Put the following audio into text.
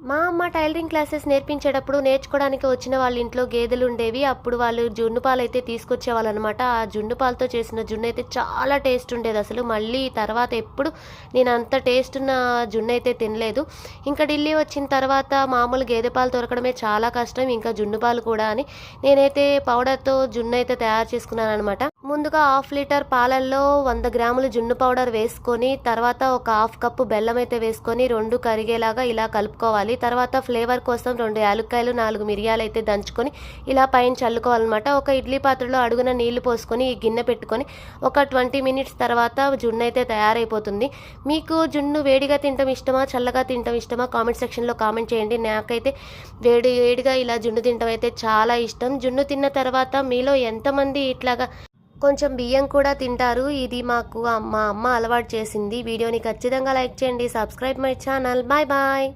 మా అమ్మ tailoring classes నేర్చుకోవడానికి వచ్చిన వాళ్ళ ఇంట్లో గేదెలు ఉండేవి. అప్పుడు వాళ్ళు జున్ను పాలైతే తీసుకొచ్చేవాళ్ళనమాట. ఆ జున్ను పాలతో చేసిన జున్ను అయితే చాలా టేస్ట్ ఉండేది అసలు. మళ్ళీ తర్వాత ఎప్పుడు నేను అంత టేస్ట్ ఉన్న జున్ను అయితే తినలేదు. ఇంకా ఢిల్లీ వచ్చిన తర్వాత మామూలు గేదె పాలు దొరకడమే చాలా కష్టం. ఇంకా జున్ను పాలు కూడా అని నేనైతే పౌడర్‌తో జున్ను అయితే తయారు చేసుకున్నాననమాట. ముందుగా హాఫ్ లీటర్ పాలల్లో 100 గ్రాములు జున్ను పౌడర్ వేసుకొని, తర్వాత ఒక హాఫ్ కప్పు బెల్లం అయితే వేసుకొని 2 కరిగేలాగా ఇలా కలుపుకోవాలి. తర్వాత ఫ్లేవర్ కోసం 2 యాలుక్కాయలు, 4 మిరియాలైతే దంచుకొని ఇలా పైన చల్లుకోవాలన్నమాట. ఒక ఇడ్లీ పాత్రలో అడుగున నీళ్లు పోసుకొని ఈ గిన్నె పెట్టుకొని ఒక 20 మినిట్స్ తర్వాత జున్ను అయితే తయారైపోతుంది. మీకు జున్ను వేడిగా తినటం ఇష్టమా, చల్లగా తినటం ఇష్టమా? కామెంట్ సెక్షన్‌లో కామెంట్ చేయండి. నాకైతే వేడిగా ఇలా జున్ను తినటం అయితే చాలా ఇష్టం. జున్ను తిన్న తర్వాత మీలో ఎంతమంది ఇట్లాగా కొంచెం బియ్యం కూడా తింటారు? ఇది మాకు మా అమ్మ అలవాటు చేసింది. వీడియోని ఖచ్చితంగా లైక్ చేయండి. Subscribe my channel. Bye bye.